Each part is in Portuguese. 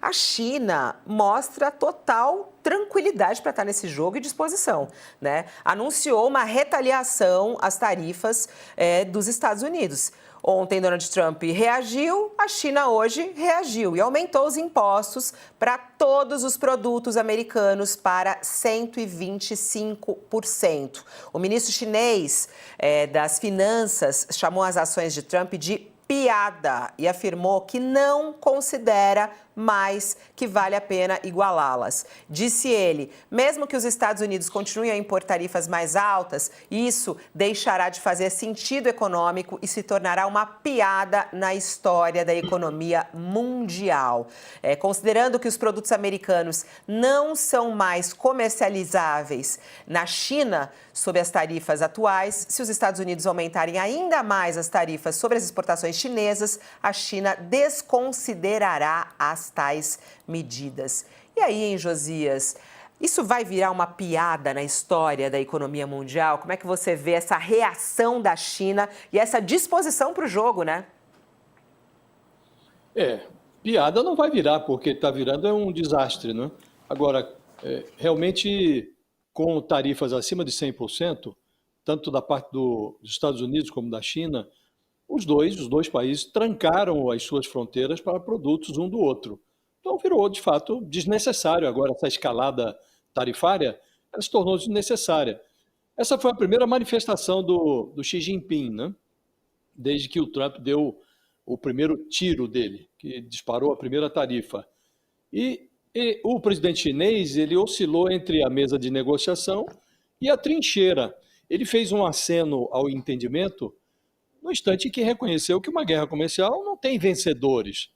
A China mostra total tranquilidade para estar nesse jogo e disposição, né? Anunciou uma retaliação às tarifas dos Estados Unidos. Ontem, Donald Trump reagiu, a China hoje reagiu e aumentou os impostos para todos os produtos americanos para 125%. O ministro chinês das Finanças chamou as ações de Trump de piada e afirmou que não considera mais que vale a pena igualá-las. Disse ele, mesmo que os Estados Unidos continuem a impor tarifas mais altas, isso deixará de fazer sentido econômico e se tornará uma piada na história da economia mundial. Considerando que os produtos americanos não são mais comercializáveis na China sob as tarifas atuais, se os Estados Unidos aumentarem ainda mais as tarifas sobre as exportações chinesas, a China desconsiderará as tais medidas. E aí, hein, Josias? Isso vai virar uma piada na história da economia mundial? Como é que você vê essa reação da China e essa disposição para o jogo, né? Piada não vai virar, porque está virando um desastre, né? Agora, realmente, com tarifas acima de 100%, tanto da parte dos Estados Unidos como da China, os dois países trancaram as suas fronteiras para produtos um do outro. Então virou, de fato, desnecessário agora essa escalada tarifária, ela se tornou desnecessária. Essa foi a primeira manifestação do Xi Jinping, né? Desde que o Trump deu o primeiro tiro dele, que disparou a primeira tarifa. E o presidente chinês, ele oscilou entre a mesa de negociação e a trincheira. Ele fez um aceno ao entendimento no instante em que reconheceu que uma guerra comercial não tem vencedores.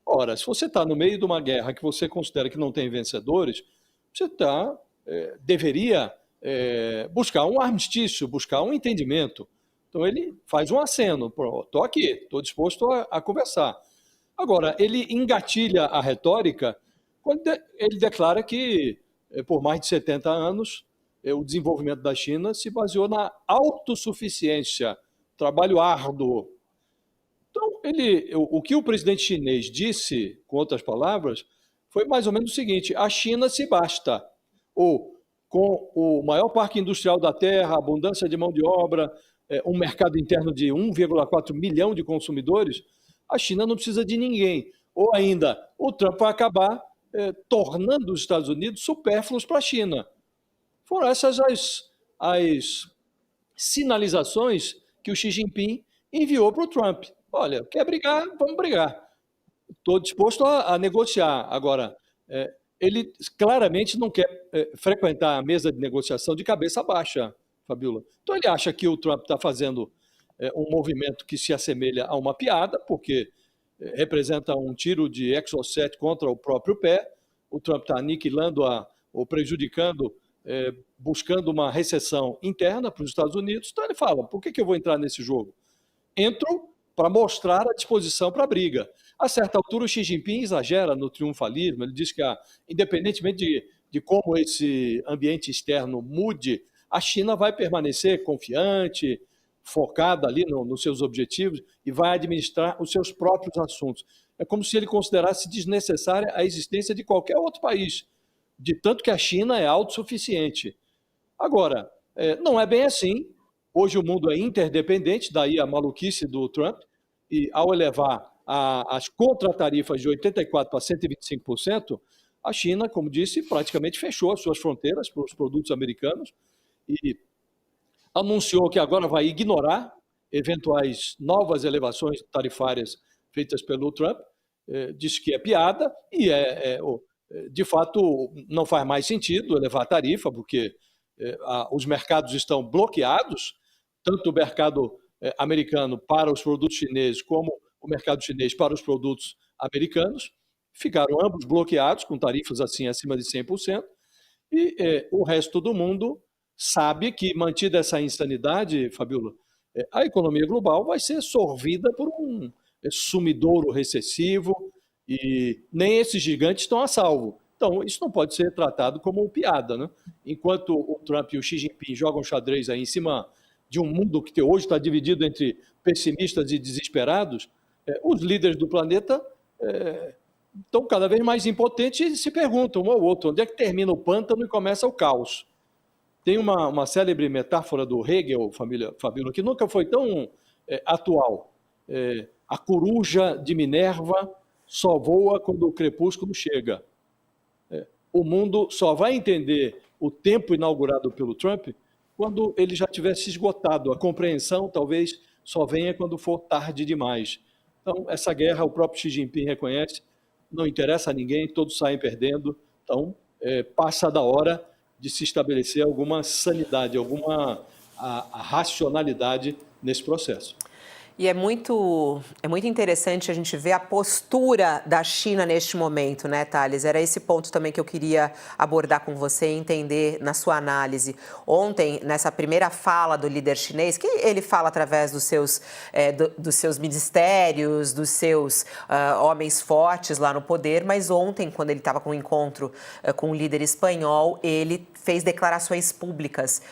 Ora, se você está no meio de uma guerra que você considera que não tem vencedores, você deveria buscar um armistício, buscar um entendimento. Então ele faz um aceno, estou aqui, estou disposto a conversar. Agora, ele engatilha a retórica quando ele declara que, por mais de 70 anos, o desenvolvimento da China se baseou na autossuficiência, trabalho árduo. Então, o que o presidente chinês disse, com outras palavras, foi mais ou menos o seguinte: a China se basta, ou com o maior parque industrial da Terra, abundância de mão de obra, um mercado interno de 1,4 milhão de consumidores, a China não precisa de ninguém. Ou ainda, o Trump vai acabar tornando os Estados Unidos supérfluos para a China. Foram essas as sinalizações que o Xi Jinping enviou para o Trump. Olha, quer brigar? Vamos brigar. Estou disposto a negociar. Agora, ele claramente não quer frequentar a mesa de negociação de cabeça baixa, Fabiola. Então, ele acha que o Trump está fazendo um movimento que se assemelha a uma piada, porque representa um tiro de Exocet contra o próprio pé. O Trump está aniquilando ou prejudicando, buscando uma recessão interna para os Estados Unidos. Então, ele fala, por que eu vou entrar nesse jogo? Entro para mostrar a disposição para a briga. A certa altura, o Xi Jinping exagera no triunfalismo. Ele diz que, independentemente de como esse ambiente externo mude, a China vai permanecer confiante, focada ali nos seus objetivos e vai administrar os seus próprios assuntos. É como se ele considerasse desnecessária a existência de qualquer outro país, de tanto que a China é autossuficiente. Agora, não é bem assim. Hoje o mundo é interdependente, daí a maluquice do Trump, e ao elevar as contratarifas de 84% para 125%, a China, como disse, praticamente fechou as suas fronteiras para os produtos americanos e anunciou que agora vai ignorar eventuais novas elevações tarifárias feitas pelo Trump, disse que é piada e de fato não faz mais sentido elevar a tarifa, porque os mercados estão bloqueados, tanto o mercado americano para os produtos chineses como o mercado chinês para os produtos americanos, ficaram ambos bloqueados com tarifas assim acima de 100%, e o resto do mundo sabe que, mantida essa insanidade, Fabiola, a economia global vai ser sorvida por um sumidouro recessivo e nem esses gigantes estão a salvo. Então, isso não pode ser tratado como piada, né? Enquanto o Trump e o Xi Jinping jogam xadrez aí em cima de um mundo que hoje está dividido entre pessimistas e desesperados, os líderes do planeta estão cada vez mais impotentes e se perguntam um ao outro, onde é que termina o pântano e começa o caos? Tem uma célebre metáfora do Hegel, Fabíola, que nunca foi tão atual. A coruja de Minerva só voa quando o crepúsculo chega. O mundo só vai entender o tempo inaugurado pelo Trump quando ele já tiver se esgotado. A compreensão talvez só venha quando for tarde demais. Então, essa guerra, o próprio Xi Jinping reconhece, não interessa a ninguém, todos saem perdendo. Então, passa da hora de se estabelecer alguma sanidade, alguma a racionalidade nesse processo. E é muito interessante a gente ver a postura da China neste momento, né, Thales? Era esse ponto também que eu queria abordar com você e entender na sua análise. Ontem, nessa primeira fala do líder chinês, que ele fala através dos seus ministérios, dos seus homens fortes lá no poder, mas ontem, quando ele estava com um encontro com o líder espanhol, ele fez declarações públicas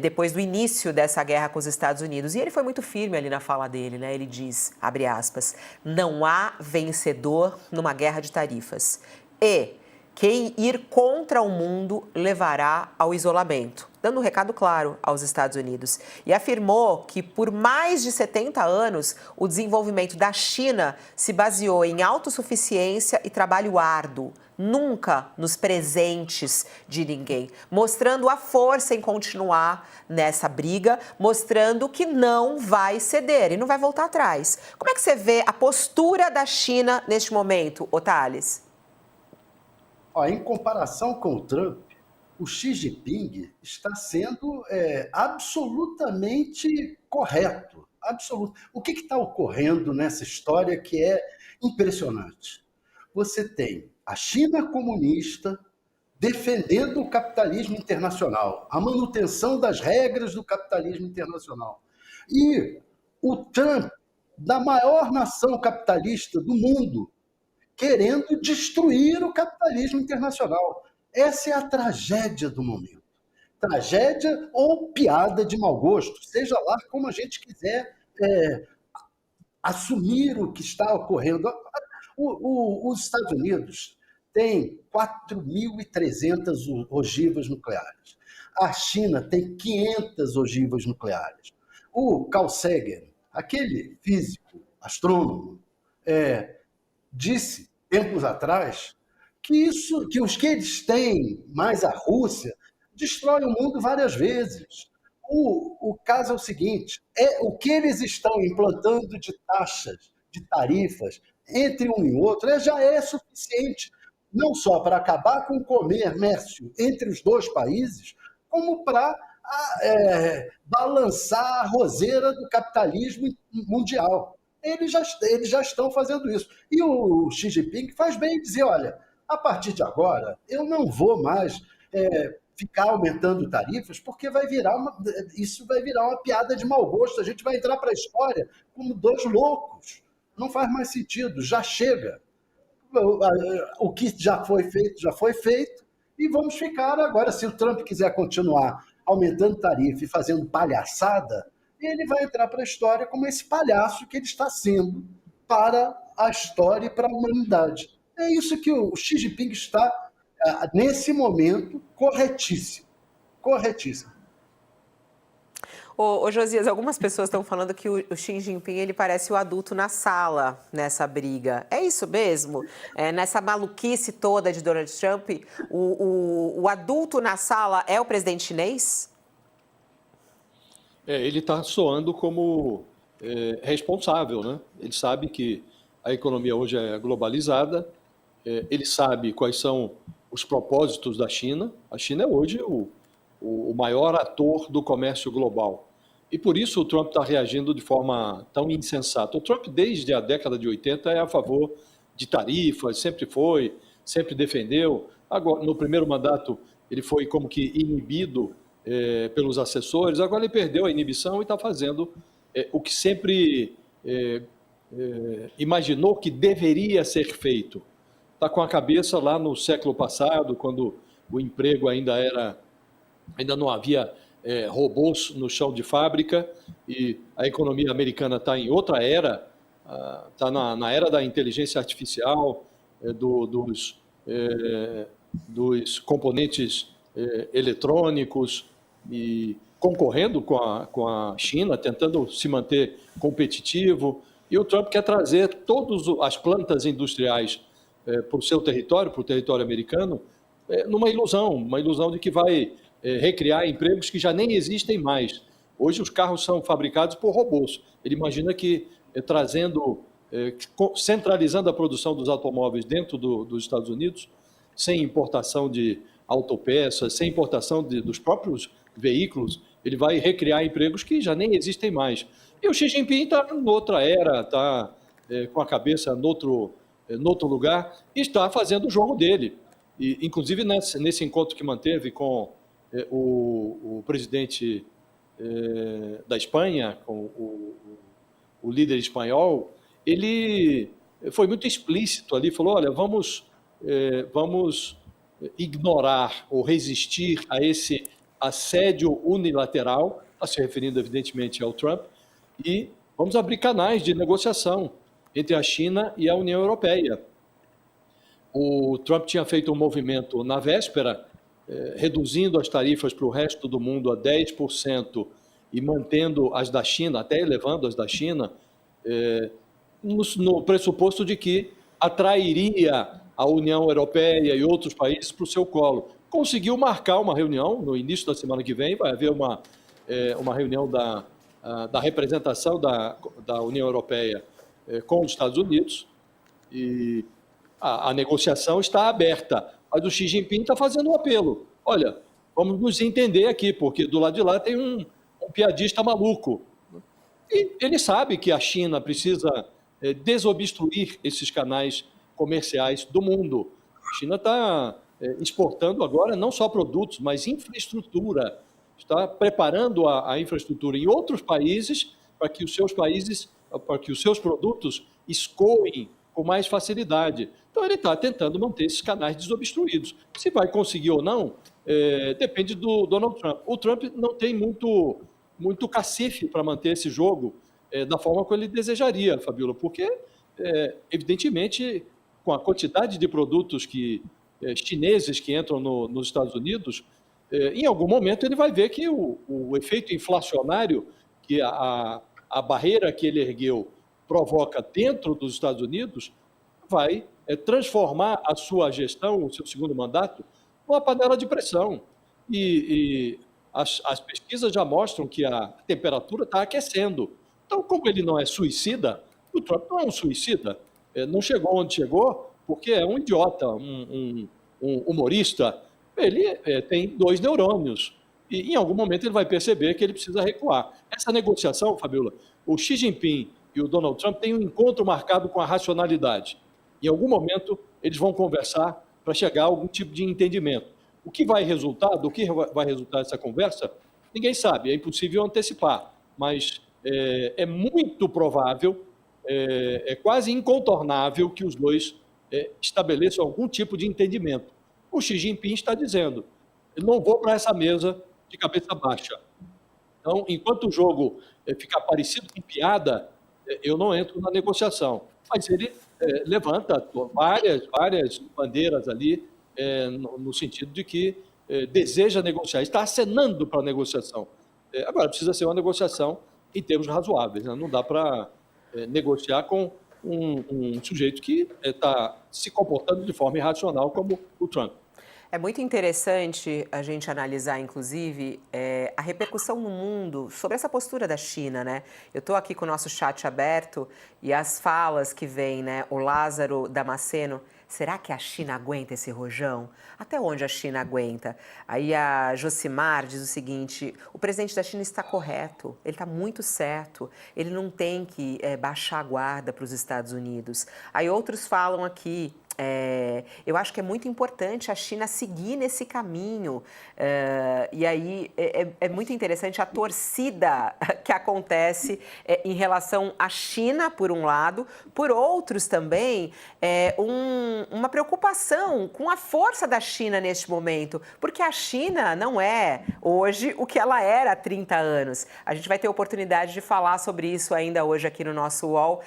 depois do início dessa guerra com os Estados Unidos. E ele foi muito firme ali na fala dele, né? Ele diz, abre aspas, não há vencedor numa guerra de tarifas. E quem ir contra o mundo levará ao isolamento, dando um recado claro aos Estados Unidos. E afirmou que por mais de 70 anos, o desenvolvimento da China se baseou em autossuficiência e trabalho árduo, nunca nos presentes de ninguém, mostrando a força em continuar nessa briga, mostrando que não vai ceder e não vai voltar atrás. Como é que você vê a postura da China neste momento, Thales? Em comparação com o Trump, o Xi Jinping está sendo absolutamente correto. Absoluto. O que está ocorrendo nessa história que é impressionante? Você tem a China comunista defendendo o capitalismo internacional, a manutenção das regras do capitalismo internacional. E o Trump, da maior nação capitalista do mundo, querendo destruir o capitalismo internacional. Essa é a tragédia do momento. Tragédia ou piada de mau gosto, seja lá como a gente quiser assumir o que está ocorrendo. Os Estados Unidos têm 4.300 ogivas nucleares. A China tem 500 ogivas nucleares. O Carl Sagan, aquele físico, astrônomo, disse, tempos atrás, que os que eles têm, mais a Rússia, destrói o mundo várias vezes. O caso é o seguinte, o que eles estão implantando de taxas, de tarifas, entre um e outro, já é suficiente, não só para acabar com o comércio entre os dois países, como para balançar a roseira do capitalismo mundial. Eles já estão fazendo isso. E o Xi Jinping faz bem em dizer, olha, a partir de agora, eu não vou mais ficar aumentando tarifas, porque isso vai virar uma piada de mau gosto. A gente vai entrar para a história como dois loucos. Não faz mais sentido, já chega. O que já foi feito, e vamos ficar agora. Se o Trump quiser continuar aumentando tarifa e fazendo palhaçada, ele vai entrar para a história como esse palhaço que ele está sendo para a história e para a humanidade. É isso que o Xi Jinping está, nesse momento, corretíssimo. Corretíssimo. Ô Josias, algumas pessoas estão falando que o Xi Jinping ele parece o adulto na sala nessa briga. É isso mesmo? Nessa maluquice toda de Donald Trump, o adulto na sala é o presidente chinês? Ele está soando como responsável, né? Ele sabe que a economia hoje é globalizada, ele sabe quais são os propósitos da China. A China é hoje o maior ator do comércio global. E por isso o Trump está reagindo de forma tão insensata. O Trump, desde a década de 80, é a favor de tarifas, sempre foi, sempre defendeu. Agora, no primeiro mandato, ele foi como que inibido pelos assessores, agora ele perdeu a inibição e está fazendo o que sempre imaginou que deveria ser feito. Está com a cabeça lá no século passado, quando o emprego ainda não havia robôs no chão de fábrica e a economia americana está em outra era, está na era da inteligência artificial, dos componentes eletrônicos e concorrendo com a China, tentando se manter competitivo. E o Trump quer trazer todas as plantas industriais para o seu território, para o território americano, numa ilusão de que vai recriar empregos que já nem existem mais. Hoje os carros são fabricados por robôs. Ele imagina que centralizando a produção dos automóveis dentro dos Estados Unidos, sem importação de autopeças, sem importação dos próprios veículos, ele vai recriar empregos que já nem existem mais. E o Xi Jinping está em outra era, está com a cabeça em outro lugar e está fazendo o jogo dele. E, inclusive, nesse encontro que manteve com o presidente da Espanha, com o líder espanhol, ele foi muito explícito ali, falou, olha, vamos ignorar ou resistir a esse assédio unilateral, está se referindo evidentemente ao Trump, e vamos abrir canais de negociação entre a China e a União Europeia. O Trump tinha feito um movimento na véspera, reduzindo as tarifas para o resto do mundo a 10% e mantendo as da China, até elevando as da China, no pressuposto de que atrairia a União Europeia e outros países para o seu colo. Conseguiu marcar uma reunião no início da semana que vem, vai haver uma reunião da representação da União Europeia com os Estados Unidos, e a negociação está aberta, mas o Xi Jinping está fazendo um apelo. Olha, vamos nos entender aqui, porque do lado de lá tem um piadista maluco. E ele sabe que a China precisa desobstruir esses canais comerciais do mundo. A China está exportando agora não só produtos, mas infraestrutura. Está preparando a infraestrutura em outros países para que os seus produtos escoem com mais facilidade. Então, ele está tentando manter esses canais desobstruídos. Se vai conseguir ou não, depende do Donald Trump. O Trump não tem muito cacife para manter esse jogo da forma como ele desejaria, Fabíola, porque, evidentemente, com a quantidade de produtos chineses que entram nos Estados Unidos, em algum momento ele vai ver que o efeito inflacionário, que a barreira que ele ergueu provoca dentro dos Estados Unidos, vai transformar a sua gestão, o seu segundo mandato, numa panela de pressão. E as pesquisas já mostram que a temperatura está aquecendo. Então, como ele não é suicida, o Trump não é um suicida, não chegou onde chegou porque é um idiota, um humorista. Ele tem 2 neurônios e, em algum momento, ele vai perceber que ele precisa recuar. Essa negociação, Fabíola, o Xi Jinping e o Donald Trump têm um encontro marcado com a racionalidade. Em algum momento, eles vão conversar para chegar a algum tipo de entendimento. O que vai resultar, do que vai resultar essa conversa, ninguém sabe, é impossível antecipar, mas é muito provável, é quase incontornável que os dois estabeleçam algum tipo de entendimento. O Xi Jinping está dizendo, eu não vou para essa mesa de cabeça baixa. Então, enquanto o jogo ficar parecido com piada, eu não entro na negociação. Mas ele levanta várias bandeiras ali, no sentido de que deseja negociar, está acenando para a negociação. Agora, precisa ser uma negociação em termos razoáveis, né? Não dá para negociar com um sujeito que está se comportando de forma irracional, como o Trump. É muito interessante a gente analisar, inclusive, a repercussão no mundo sobre essa postura da China, né? Eu estou aqui com o nosso chat aberto e as falas que vêm, né? O Lázaro Damasceno, será que a China aguenta esse rojão? Até onde a China aguenta? Aí a Josimar diz o seguinte, o presidente da China está correto, ele está muito certo, ele não tem que baixar a guarda para os Estados Unidos. Aí outros falam aqui, eu acho que é muito importante a China seguir nesse caminho. E aí é muito interessante a torcida que acontece em relação à China, por um lado, por outros também, uma preocupação com a força da China neste momento, porque a China não é hoje o que ela era há 30 anos. A gente vai ter oportunidade de falar sobre isso ainda hoje aqui no nosso UOL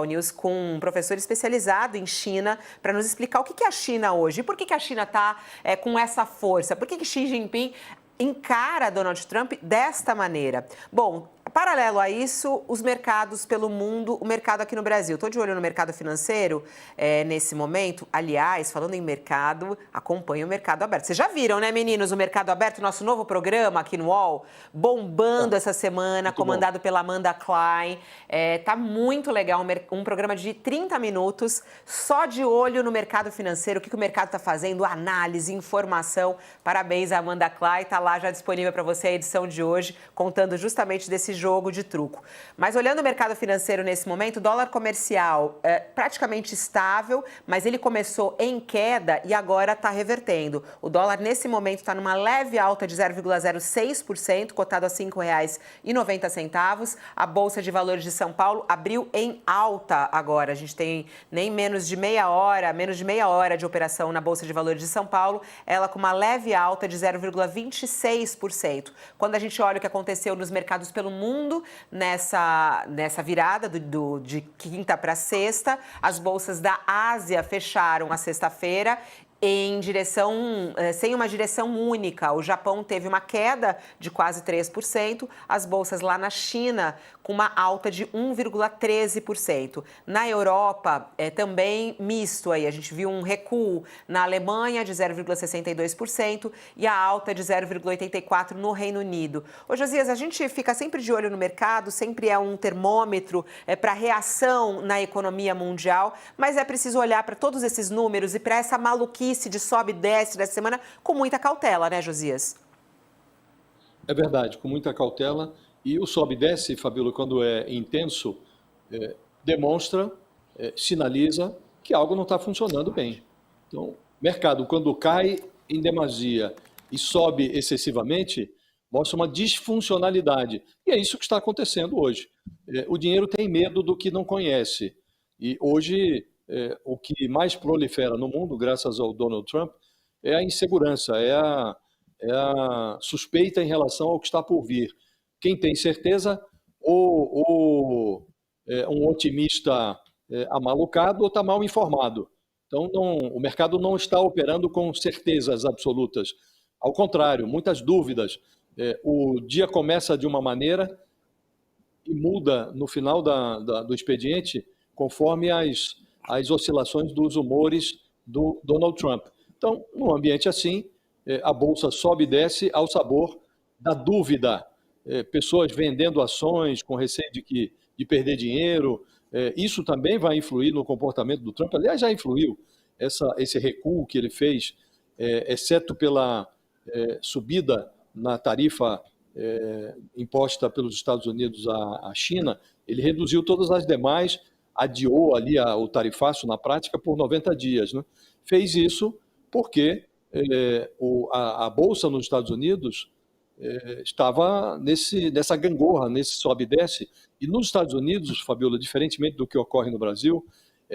News com um professor especializado em China, China para nos explicar o que é a China hoje e por que a China está com essa força, por que Xi Jinping encara Donald Trump desta maneira. Bom, paralelo a isso, os mercados pelo mundo, o mercado aqui no Brasil. Estou de olho no mercado financeiro nesse momento. Aliás, falando em mercado, acompanhe o Mercado Aberto. Vocês já viram, né, meninos, o Mercado Aberto, nosso novo programa aqui no UOL, bombando essa semana, muito comandado pela Amanda Klein. Tá muito legal, um programa de 30 minutos, só de olho no mercado financeiro, o que o mercado está fazendo, análise, informação. Parabéns, Amanda Klein, está lá já disponível para você a edição de hoje, contando justamente desse jogo de truco. Mas olhando o mercado financeiro nesse momento, o dólar comercial é praticamente estável, mas ele começou em queda e agora está revertendo. O dólar nesse momento está numa leve alta de 0,06%, cotado a R$ 5,90. A Bolsa de Valores de São Paulo abriu em alta agora. A gente tem nem menos de meia hora de operação na Bolsa de Valores de São Paulo, ela com uma leve alta de 0,26%. Quando a gente olha o que aconteceu nos mercados pelo mundo nessa virada de quinta para sexta, as bolsas da Ásia fecharam a sexta-feira sem uma direção única. O Japão teve uma queda de quase 3%, as bolsas lá na China com uma alta de 1,13%. Na Europa, também misto aí, a gente viu um recuo na Alemanha de 0,62% e a alta de 0,84% no Reino Unido. Ô, Josias, a gente fica sempre de olho no mercado, sempre é um termômetro para reação na economia mundial, mas é preciso olhar para todos esses números e para essa maluquice de sobe e desce dessa semana com muita cautela, né, Josias? É verdade, com muita cautela. E o sobe e desce, Fabíola, quando é intenso, demonstra, sinaliza que algo não está funcionando bem. Então, mercado, quando cai em demasia e sobe excessivamente, mostra uma disfuncionalidade. E é isso que está acontecendo hoje. O dinheiro tem medo do que não conhece. E hoje, o que mais prolifera no mundo, graças ao Donald Trump, é a insegurança, é a suspeita em relação ao que está por vir. Quem tem certeza, ou um otimista amalucado, ou está mal informado. Então, o mercado não está operando com certezas absolutas. Ao contrário, muitas dúvidas. O dia começa de uma maneira e muda no final do expediente, conforme as oscilações dos humores do Donald Trump. Então, num ambiente assim, a Bolsa sobe e desce ao sabor da dúvida. Pessoas vendendo ações com receio de perder dinheiro. Isso também vai influir no comportamento do Trump. Aliás, já influiu esse recuo que ele fez, exceto pela subida na tarifa imposta pelos Estados Unidos à China. Ele reduziu todas as demais, adiou ali o tarifaço na prática por 90 dias. Né? Fez isso porque a Bolsa nos Estados Unidos estava nessa gangorra, nesse sobe e desce. E nos Estados Unidos, Fabíola, diferentemente do que ocorre no Brasil,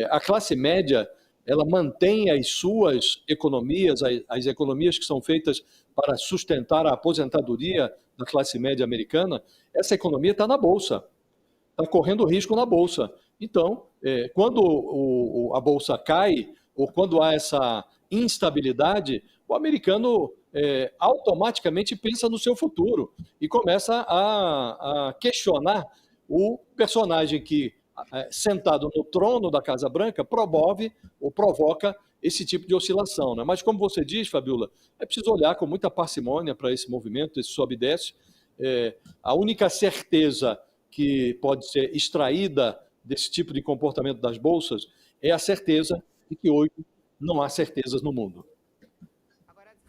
a classe média ela mantém as suas economias, as economias que são feitas para sustentar a aposentadoria da classe média americana, essa economia está na Bolsa, está correndo risco na Bolsa. Então, quando a Bolsa cai, ou quando há essa instabilidade, o americano automaticamente pensa no seu futuro e começa a questionar o personagem que, sentado no trono da Casa Branca, promove ou provoca esse tipo de oscilação. Né? Mas, como você diz, Fabíola, é preciso olhar com muita parcimônia para esse movimento, esse sobe e desce. A única certeza que pode ser extraída desse tipo de comportamento das bolsas é a certeza de que hoje não há certezas no mundo.